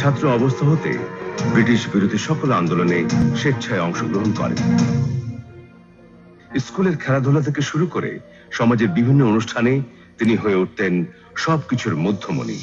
ছাত্র অবস্থা হতে ব্রিটিশ বিরোধী সকল আন্দোলনে স্বেচ্ছায় অংশগ্রহণ করেন। স্কুলের খেলাধুলা থেকে শুরু করে সমাজের বিভিন্ন অনুষ্ঠানে তিনি হয়ে উঠতেন সবকিছুর মধ্যমণি।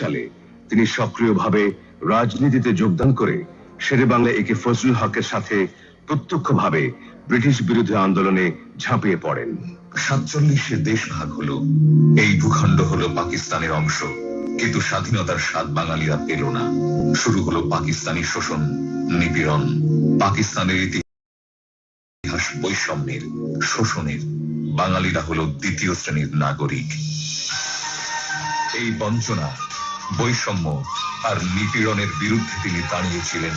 সালে তিনি সক্রিয়ভাবে রাজনীতিতে যোগদান করে শেরেবাংলা একে ফজলুল হকের সাথে প্রত্যক্ষভাবে ব্রিটিশ বিরোধী আন্দোলনে ঝাঁপিয়ে পড়েন। 47-এ দেশ ভাগ হলো, এই ভূখণ্ড হলো পাকিস্তানের অংশ, কিন্তু স্বাধীনতার স্বাদ বাঙালিরা পেল না। শুরু হলো পাকিস্তানি শোষণ, নিপীড়ন, পাকিস্তানের ইতিহাস বৈষম্যের, শোষণের। বাঙালিরা হলো দ্বিতীয় শ্রেণীর নাগরিক। এই বঞ্চনা, বৈষম্য আর নিপীড়নের বিরুদ্ধে তিনি দাঁড়িয়েছিলেন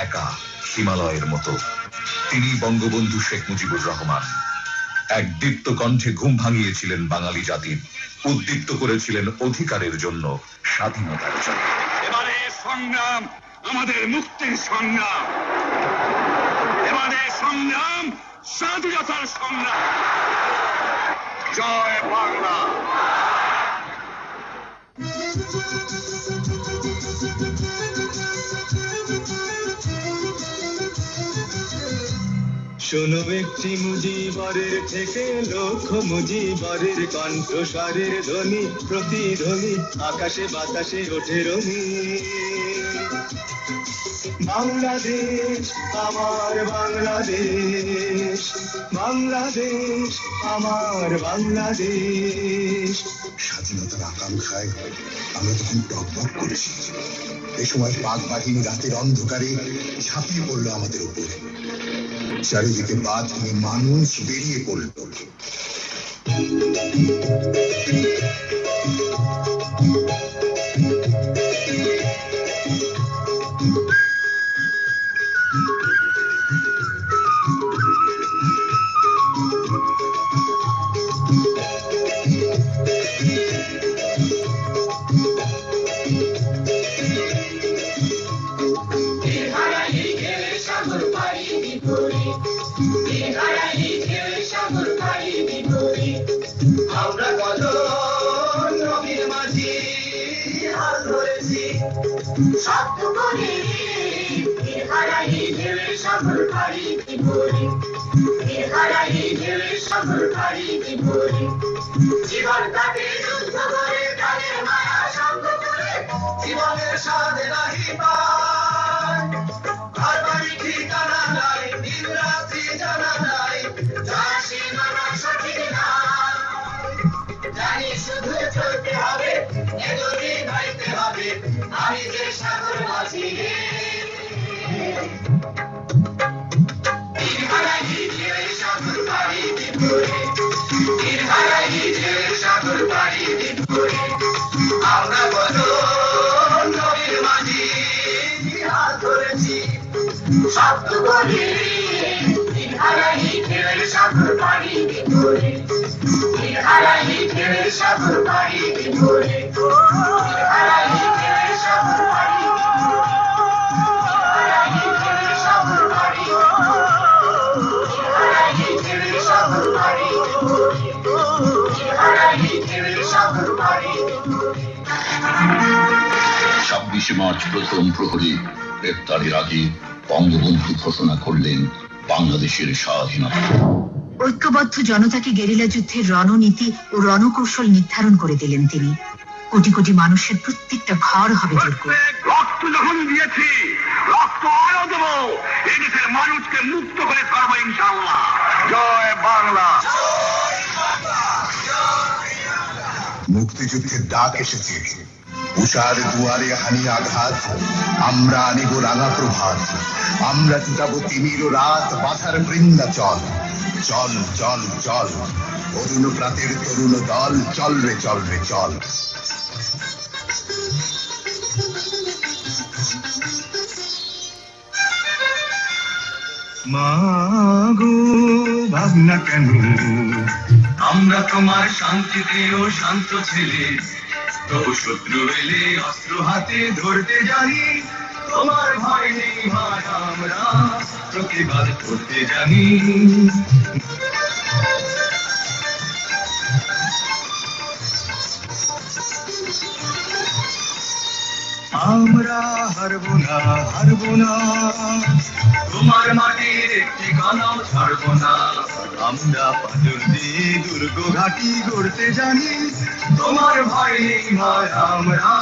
একা, হিমালয়ের মতো। তিনি বঙ্গবন্ধু শেখ মুজিবুর রহমান। এক দীপ্ত কণ্ঠে ঘুম ভাঙিয়েছিলেন বাঙালি জাতির, উদ্দীপ্ত করেছিলেন অধিকারের জন্য, স্বাধীনতার জন্য। এবারে সংগ্রাম আমাদের মুক্তির সংগ্রাম, এবারে সংগ্রাম স্বাধীনতার সংগ্রাম। জয় বাংলা। শোনো একটি মুজিবরের থেকে লক্ষ মুজিবরের কণ্ঠস্বরের ধ্বনি, প্রতিধ্বনি আকাশে বাতাসে ওঠে রঙি। বাংলাদেশ আমার বাংলাদেশ, বাংলাদেশ আমার বাংলাদেশ। স্বাধীনতার আকাঙ্ক্ষায় আমরা তখন টকবক করেছি। এ সময় পাক বাহিনী রাতের অন্ধকারে ঝাঁপিয়ে পড়লো আমাদের উপরে। চারিদিকে বাঁধ নিয়ে মানুষ বেরিয়ে পড়ল। জীবনের সাথে নাহি পায়, ঘর বাড়ি ঠিকানা নাই, দিন রাত্রি জানা নাই, যার সীমানা সঠিক নাই। জানি শুধু চলতে হবে, এগোতে গাইতে হবে, আমি যে সাগর মাঝি। সাগর পাড়ি বিপুরে, সাগর পাড়ি বিপুরে, আমরা কত নবীর মাঝি হাত ধরেছি, শব্দ বলি সাগর পাড়ি বিপুরে, সাগর পাড়ি বিপুরে, সাগর পাড়ি সাগর পাড়ি ছাব্বিশে মার্চ প্রথম প্রহরী গ্রেপ্তারের আগে বঙ্গবন্ধু ঘোষণা করলেন বাংলাদেশের স্বাধীনতা। ঐক্যবদ্ধ জনতাকে গেরিলা যুদ্ধের রণনীতি ও রণকৌশল নির্ধারণ করে দিলেন তিনি। কোটি কোটি মানুষের প্রত্যেকটা ঘর হবে দুর্গ। রক্ত যখন দিয়েছি, রক্ত আরো দেবো। এই দেশের মানুষকে মুক্ত করে ছাড়বো ইনশাআল্লাহ। জয় বাংলা। মুক্তিযুদ্ধের ডাক এসেছে, উষার দুয়ারে হানি আঘাত, আমরা আনিব রাঙা প্রভাত, আমরা জুটাবো তিমির রাত, বাধার বৃন্দাচল। চল চল চল অরুণ প্রাতের তরুণ দল, চল রে চল রে চল। মাগো ভাবনা কেন, আমরা তোমার শান্তি প্রিয় শান্ত ছেলে, তবু শত্রু এলে অস্ত্র হাতে ধরতে জানি। তোমার ভয় নেই ভাই, আমরা প্রতিবাদ করতে জানি। আমরা হারবো না, হারবো না, তোমার মাটির একটি কণাও ছাড়বো না। আমরা পাথর দিয়ে দুর্গ ঘাটি গড়তে জানি। তোমার ভয় নেই ভাই, আমরা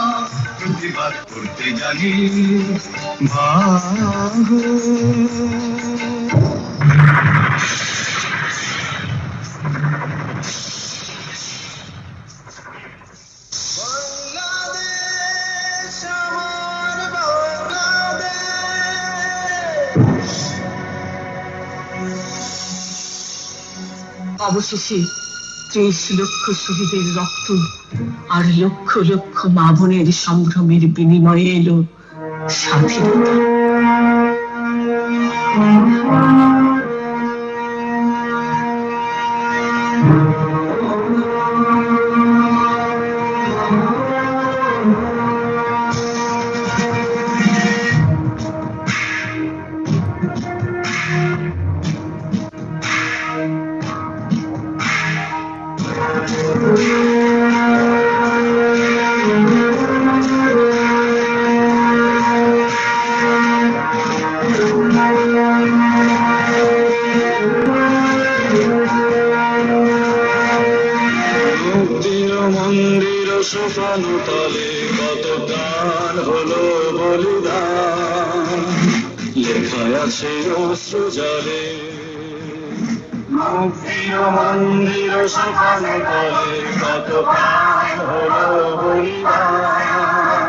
প্রতিবাদ করতে জানি। ভাগো অবশেষে 30 লক্ষ শহীদের রক্ত আর লক্ষ লক্ষ মা বোনের সম্ভ্রমের বিনিময়ে এলো স্বাধীনতা। সোপান তলে কত প্রাণ হলো বলিদান, লেখায় আছে অশ্রু জলে। মুক্তির মন্দির সোপান তলে কত প্রাণ হলো বলিদান,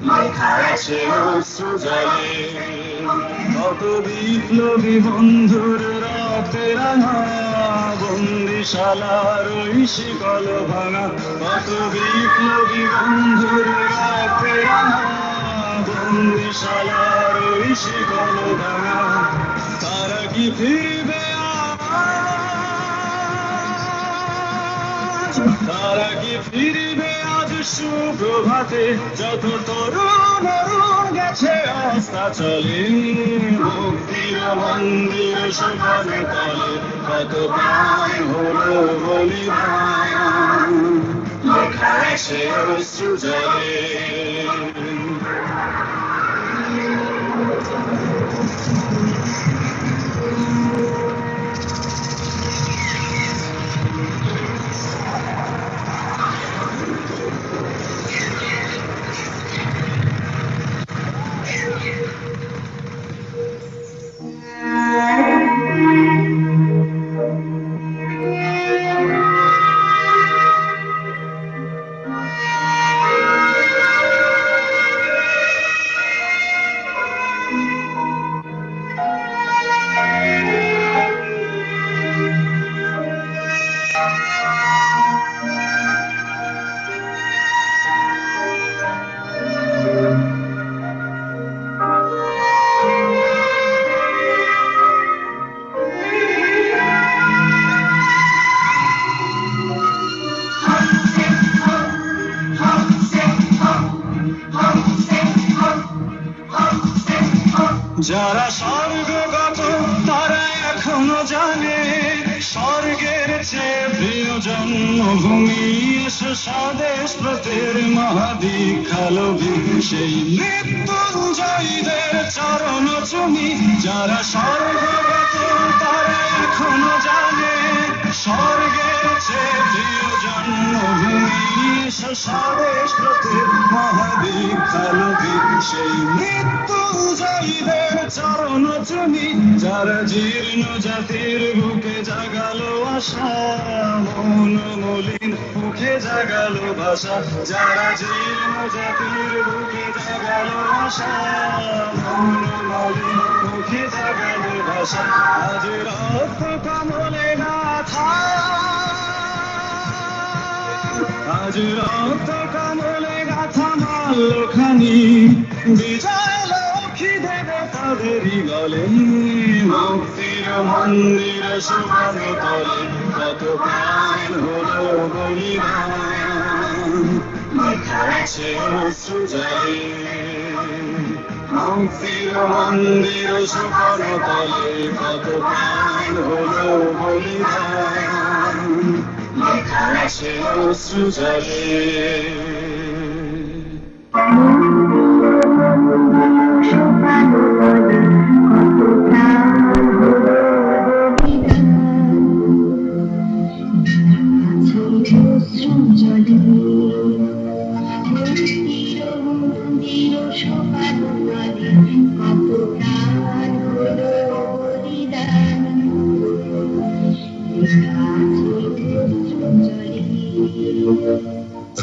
লেখায় আছে অশ্রু জলে। কত বিপ্লবী বন্ধুর রক্তে রাঙা, বন্দিশালার ওই শিকল ভাঙা। কত বিপ্লবী বন্ধুর রক্তে রাঙা, বন্দিশালার ওই শিকল ভাঙা। তারা কি ফিরবে আজ, তারা কি ফিরবে আজ সুপ্রভাতে? যত তরুণ অরুণ গেছে অস্তাচলে, মুক্তির মন্দির সোপান তলে কত প্রাণ হলো বলিদান, লেখা আছে অশ্রু জলে। যারা স্বর্গগত তারা এখনো জানে, স্বর্গের চেয়ে প্রিয় জন্মভূমি এসো স্বদেশ ব্রতের মহাদীক্ষালোভী সেই মৃত্যুঞ্জয়ীদের চরণ চুমি যারা স্বর্গগত তারা এখনো জানে স্বর্গের চেয়ে প্রিয় জন্মভূমি এসো স্বদেশ ব্রতের মহাদীক্ষালোভী সেই মৃত্যুঞ্জয়ীদের চরণ চুমি যারা জীর্ণ জাতির বুকে জাগালো আশা মন মলিন মুখে জাগালো ভাষা যারা জীর্ণ জাতির বুকে জাগালো আশা মন মলিন মুখে জাগালো ভাষা আজ রক্ত কমলে গাথা আজ রক্ত কমলে গাথা মাল্যখানি বিজয় লক্ষ্মী দেবতাদেরই গলে মুক্তির মন্দির সুবর্ণ তলে কত প্রাণ হলো বলিদান লেখা আছে অশ্রু জলে মুক্তির মন্দির সুবর্ণ তলে কত প্রাণ হলো বলিদান লেখা আছে অশ্রু জলে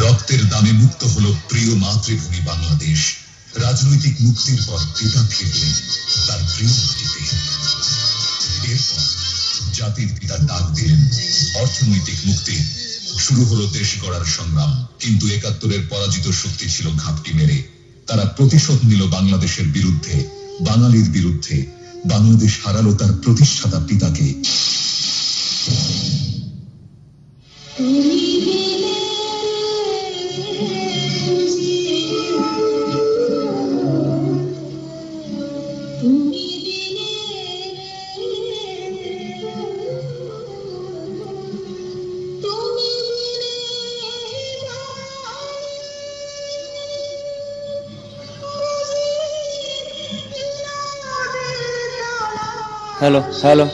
রক্তের দামে মুক্ত হলো প্রিয় মাতৃভূমি বাংলাদেশ। রাজনৈতিক মুক্তির পর পিতা ফিরলেন তার প্রিয় মাটিতে। এরপর জাতির পিতা ডাক দিলেন অর্থনৈতিক মুক্তি। শুরু হলো দেশ গড়ার সংগ্রাম। কিন্তু ৭১-এর পরাজিত শক্তি ছিল ঘাপটি মেরে। তারা প্রতিশোধ নিল বাংলাদেশের বিরুদ্ধে, বাঙালির বিরুদ্ধে। বাংলাদেশ হারালো তার প্রতিষ্ঠাতা পিতাকে। হ্যালো হ্যালো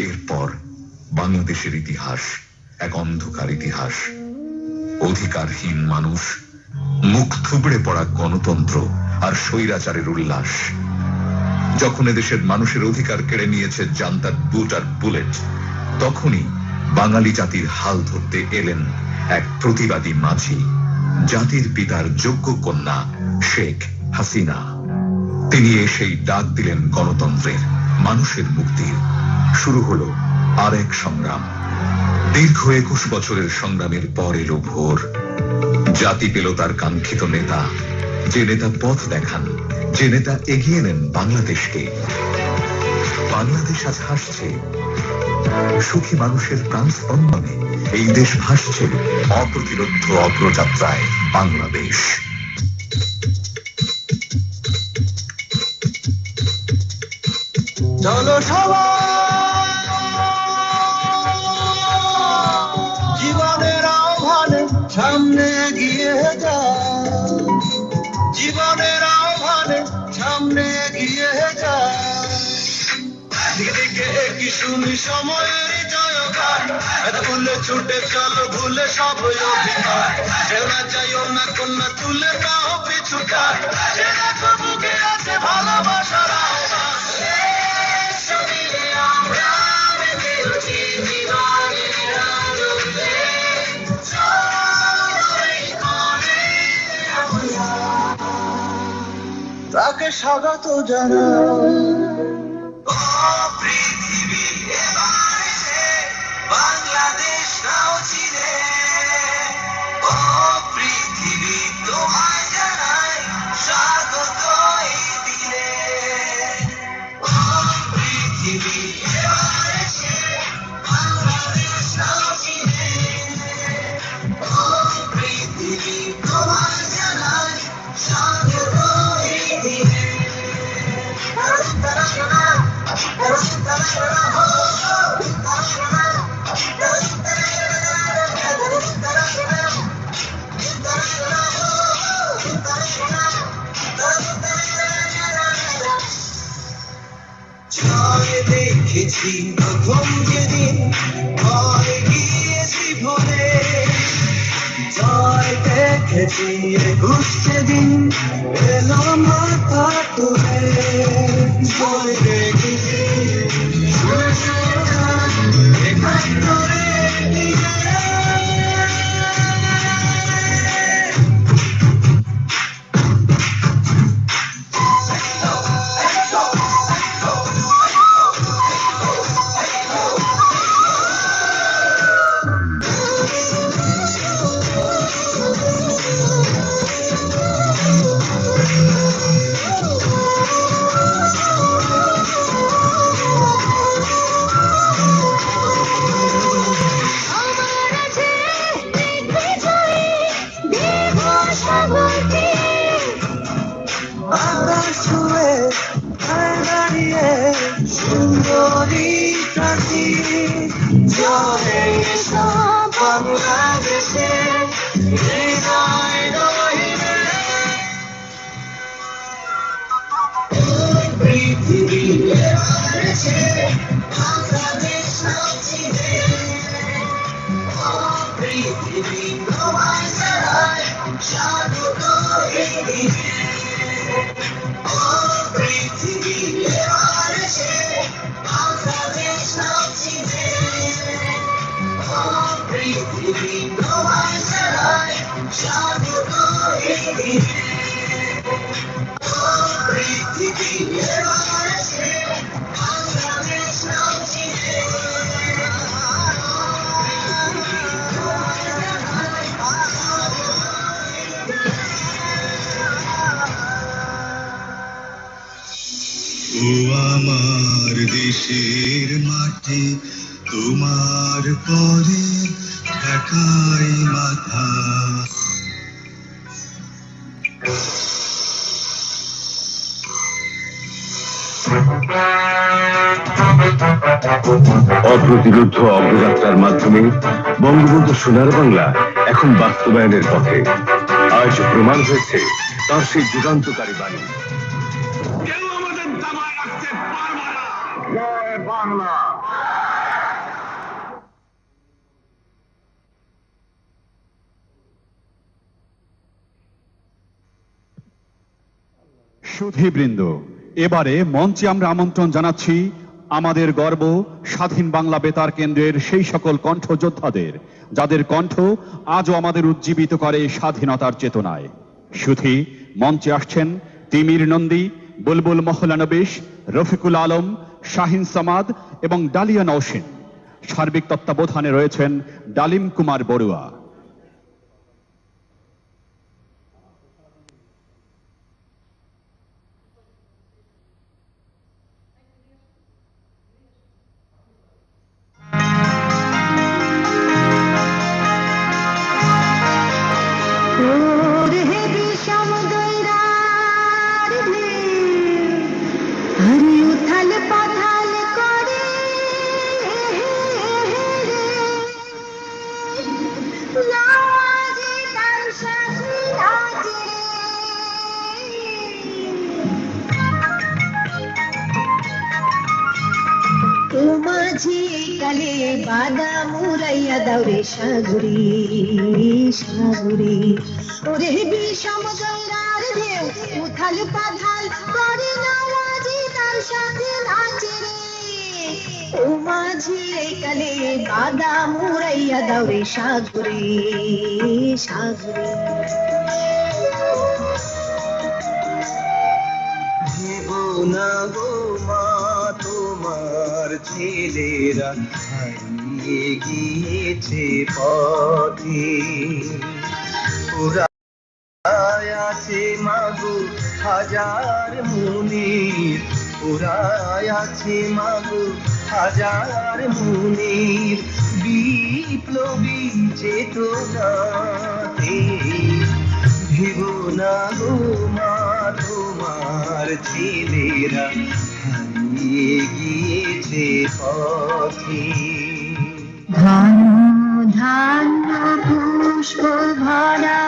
এরপর বাংলাদেশের ইতিহাস এক অন্ধকার ইতিহাস। অধিকারহীন মানুষ, মুখ থুবড়ে পড়া গণতন্ত্র আর স্বৈরাচারের উল্লাস। যখন এদেশের মানুষের অধিকার কেড়ে নিয়েছে জান্তার বুট আর বুলেট, তখনই বাঙালি জাতির হাল ধরতে এলেন এক প্রতিবাদী মাঝি, জাতির পিতার যোগ্য কন্যা শেখ হাসিনা। তিনি এসেই ডাক দিলেন গণতন্ত্রের, মানুষের মুক্তির। শুরু হলো আর এক সংগ্রাম। দীর্ঘ ২১ বছরের সংগ্রামের পর এলো ভোর। জাতি পেল তার কাঙ্ক্ষিত নেতা, যে নেতা পথ দেখান, যে নেতা এগিয়ে নেন বাংলাদেশকে। বাংলাদেশ আজ হাসছে সুখী মানুষের প্রাণ স্পন্দনে। এই দেশ ভাসছে অপ্রতিরোধ অগ্রযাত্রায় বাংলাদেশ। চলো সবাই জীবনের আহ্বানে সামনে এগিয়ে যায়, জীবনের আহ্বানে সামনে এগিয়ে যায়। দিকে কি শুনি সময়ের জয়গান, ভুলে ছুটে চলো ভুলে সব অধিকার। কেউ না চাইও না কন্যা তুলে নাও পিছুটার, বুকে আছে ভালোবাসার আহ্বান। তাকে স্বাগত জানাই। পৃথিবী এবারে বাংলাদেশ নাও চিনে, ও পৃথিবী তোমায় জানাই স্বাগত এই দিনে। ও পৃথিবী এবারে বাংলাদেশ নাও চিনে, ও পৃথিবী তোমায় জানাই দেখেছি প্রথম যেদিন ভয় গিয়েছি ভুলে, জয় দেখেছি 21 সেদিন এলো মাথা তুলে, জয় দেখেছি 71 সুন্দরী কাটি জলে বাংলাদেশে হৃদয় রহিবে, পৃথিবী আছে বাংলাদেশ নাচিবে, পৃথিবী তোমায় ছাড়াই সাধু করিবে, পৃথিবী আছে বাংলাদেশ নাচিবে, পৃথিবী তোমায় ছাড়াই সাধু করিবে, পৃথিবী আছে বাংলাদেশ নাচিবে। ও আমার দেশের মাটি তোমার পরে ঠেকাই মাথা, অপ্রতিরোধ অগ্রযাত্রার মাধ্যমে বঙ্গবন্ধু সোনার বাংলা এখন বাস্তবায়নের পথে। আজ প্রমাণ হয়েছে তার সেই যুগান্তকারী বাণী। কেউ আমাদের দাবায় রাখতে পারবে না। জয় বাংলা। সুধীবৃন্দ, এবারে মঞ্চে আমরা আমন্ত্রণ জানাচ্ছি আমাদের গর্ব স্বাধীন বাংলা বেতার কেন্দ্রের সেই সকল কণ্ঠ যোদ্ধাদের, যাদের কণ্ঠ আজও আমাদের উজ্জীবিত করে স্বাধীনতার চেতনায়। সুধী, মঞ্চে আসছেন তিমির নন্দী, বুলবুল মহলানবিশ, রফিকুল আলম, শাহিন সামাদ এবং ডালিয়া নওশিন। সার্বিক তত্ত্বাবধানে রয়েছেন ডালিম কুমার বড়ুয়া। বাদা মুরাইয়া দাউরে সাগরি সাগরি, ওরে বিষম জয়রার ঢেউ উথাল পাথাল করে নামাজি তার সাথে নাচে রে, ও মাঝি এই কালে বাদা মুরাইয়া দাউরে সাগরি সাগরি। না গো মা তোমার ছেলেরা হারিয়ে গিয়েছে পথে, ওরা আছে মাগো হাজার মুনির, ওরা আছে মাগো হাজার মুনির, বিপ্লবী চেতনাতে ভেবো না গো মা তোমার ছেলেরা হারিয়ে গিয়েছে পথে। ধান্য পুষ্প ভরা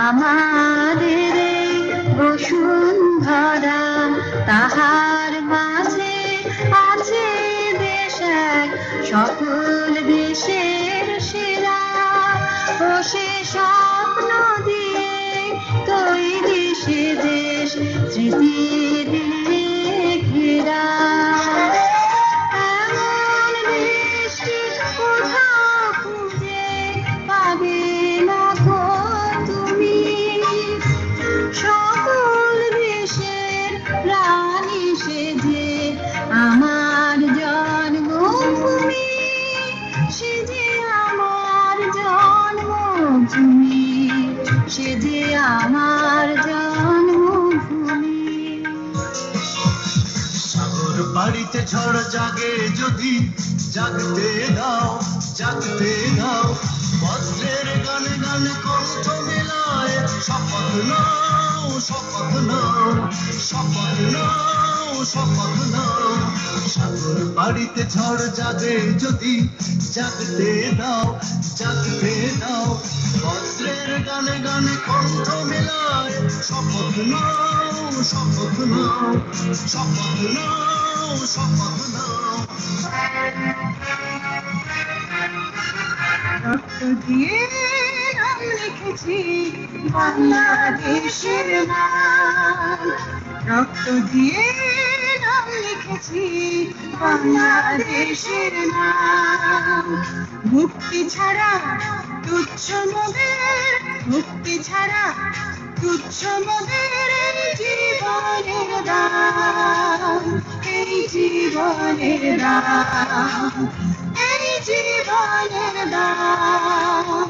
আমাদের বসুন্ধরা, তাহার মাঝে আছে দেশ এক সকল দেশের সেরা ও সে স্বপ্ন দিয়ে তৈরি সে দেশ স্মৃতি দিয়ে ঘেরা এমন দেশটি কোথাও খুঁজে পাবে না গো তুমি সকল দেশের রানী সে যে আমার জন্মভূমি সে যে আমার জন্মভূমি সে যে আমার জন্মভূমি সাগর বাড়িতে ঝড় জাগে যদি জাগতে দাও বজ্রের গানে গানে কণ্ঠ মেলায় শপথ নাও শপথ নাও শপথ নাও শপথ নাও সাগর বাড়িতে ঝড় জাগে যদি জাগতে দাও বজ্রের গানে গানে কণ্ঠ মেলায় শপথ নাও শপথ নাও শপথ নাও শপথ নাও রক্ত দিয়ে নাম লিখেছি বাংলাদেশের নাম রক্ত দিয়ে নাম লিখেছি বাংলাদেশের নাম মুক্তি ছাড়া তুচ্ছ মোদের মুক্তি ছাড়া তুচ্ছ মোদের জীবনের দাম এই জীবনের দাম এই জীবনের দাম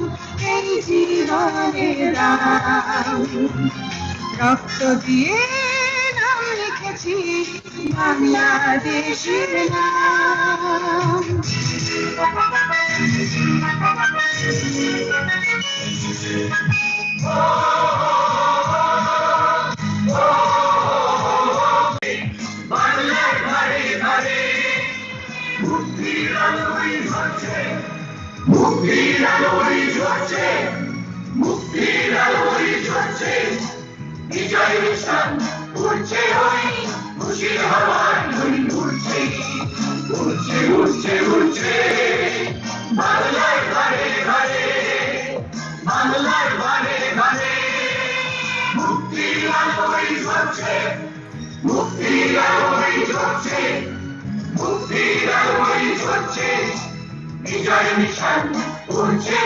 এই জীবনের দাম রক্ত দিয়ে নাম লিখেছি বাংলাদেশের নাম বাংলার ঘরে ঘরে মুক্তির আলোই ঝরছে মুক্তির আলোই ঝরছে মুক্তির আলোই ঝরছে বিজয় নিশান উড়ছে ওই খুশির হাওয়ার ধ্বনি উড়ছে উড়ছে উড়ছে উড়ছে বাংলার ঘরে ঘরে বাংলার ঘরে ঘরে মুক্তির আলোই ঝরছে মুক্তির আলোই ঝরছে মুক্তির আলোই ঝরছে বিজয় নিশান উড়ছে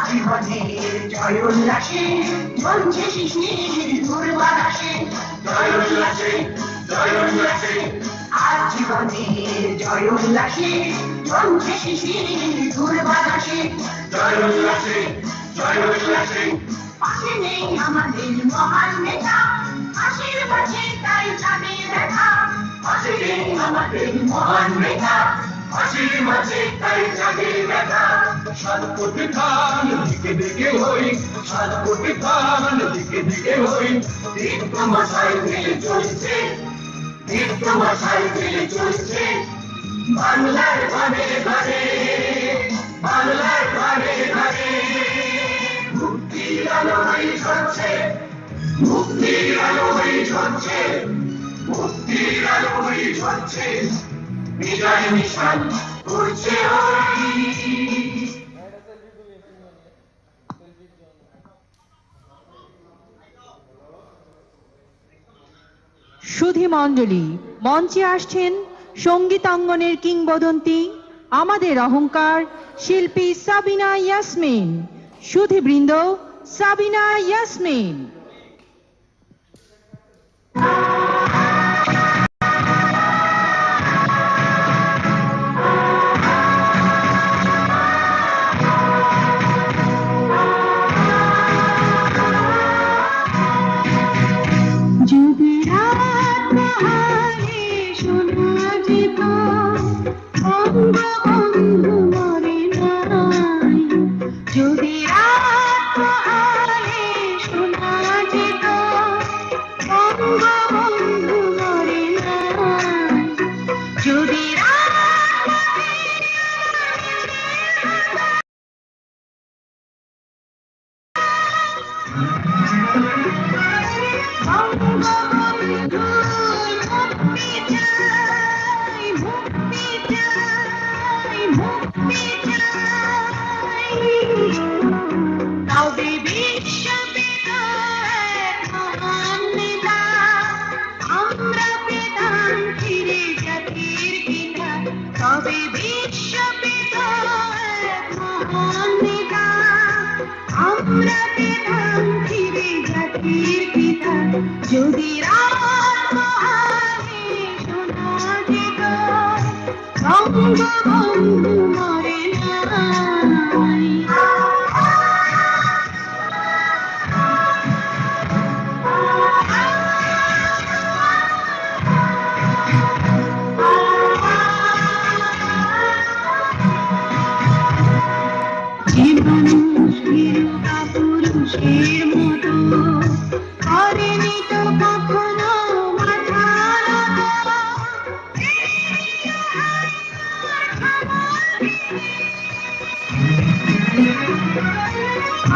জীবনের জয় উল্লাসে ঝরছে শিশির দূর বাতাসে জয় উল্লাসে আজ জীবনের জয় উল্লাসে ঝরছে শিশির দূর বাতাসে জয় উল্লাসে পাশে নেই আমাদের মহান নেতা হাসির মাঝে তাই জানে ব্যথা পাশে নেই আমাদের মহান নেতা হাসির মাঝে তাই জাগে ব্যথা 7 কোটি প্রাণ দিকে দিকে হই 7 কোটি প্রাণ দিকে দিকে হই দীপ্ত মশাই ফেলে চলছে দীপ্ত মশাই ফেলে চলছে বাংলার ঘরে ঘরে বাংলার ঘরে ঘরে মুক্তির আলোই ঝরছে মুক্তির আলোই ঝরছে মুক্তির আলোই ঝরছে বিজয় নিশান উড়ছে সুধী মণ্ডলী মঞ্চে আসছেন সঙ্গীতাঙ্গনের কিংবদন্তি আমাদের অহংকার শিল্পী সাবিনা ইয়াসমিন সুধীবৃন্দ সাবিনা ইয়াসমিন যদি রাত যদি রাত পোহালে শোনা যেত বঙ্গবন্ধু মরে নাই। যে মানুষ বীরতা পুরুষের মতো করেনি তো কখনো মাথা নত।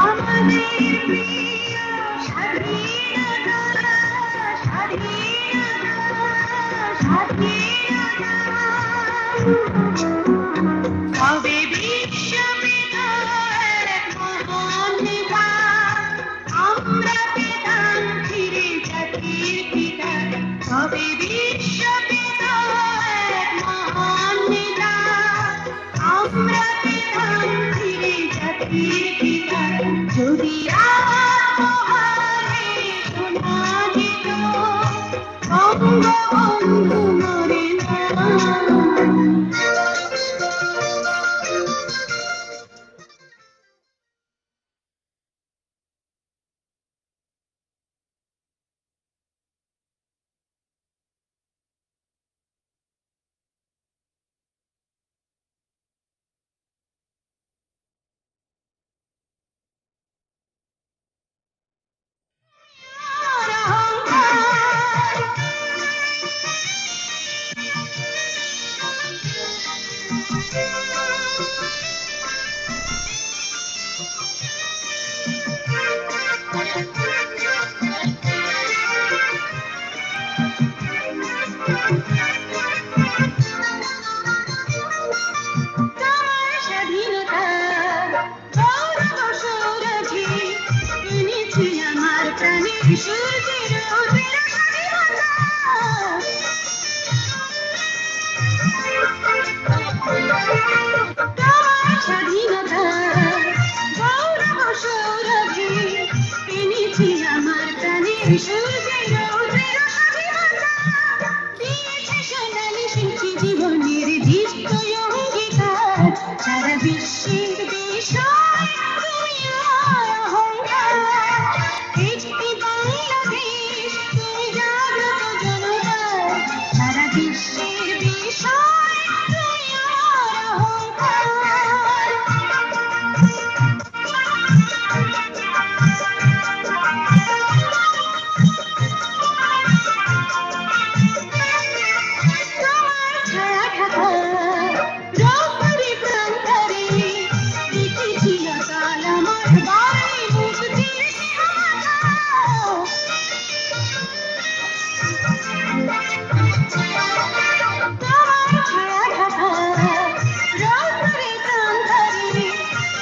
আমাদের প্রিয় স্বাধীনতা, স্বাধীনতা, স্বাধীনতা। তবে বিশ্ববিদ্যালয়ের মহান নেতা, আমরা পেতাম ফিরে জাতির পিতা। তবে বিশ্ববিদ্যালয়ের মহান নেতা, আমরা পেতাম ফিরে জাতির পিতা। যদি রাত পোহালে শোনা যেত বঙ্গবন্ধু মরে নাই। তোমার স্বাধীনতা গৌরব সৌরভে এনেছি আমার প্রাণের সূর্যের উদয়ের স্বাধীনতা। তোমার স্বাধীনতা গৌরব সৌরভে এনেছি আমার প্রাণের সূর্যের উদয়ের স্বাধীনতা। দিয়েছে সোনালি শিল্পী জীবনের দীপ্ত অঙ্গীকার। সারা বিশ্বের বিষয় তুমি আমার অহংকার। একটি বাংলাদেশ তুমি জাগ্রত জনতা। সারা বিশ্বের বিষয় তুমি আমার অহংকার। তোমার ছায়া ঢাকা রৌদ্রে প্রান্তরে দেখেছিল কাল আমার বাড়ি মুক্তির সীমানা। তোমার ছায়া ঢাকা রৌদ্রে প্রান্তরে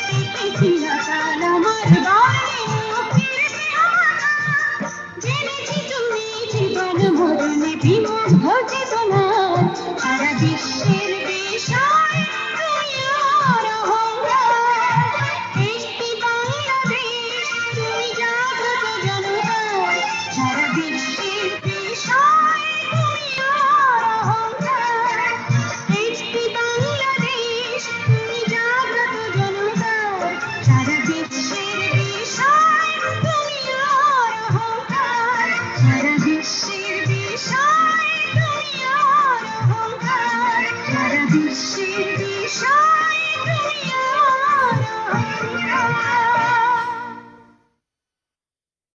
দেখেছিল কাল আমার বাড়ি মুক্তির সীমানা। জেনেছি তুমি জীবন মরণে বিমুগ্ধ চেতনা। সারা বিশ্বের বিষয়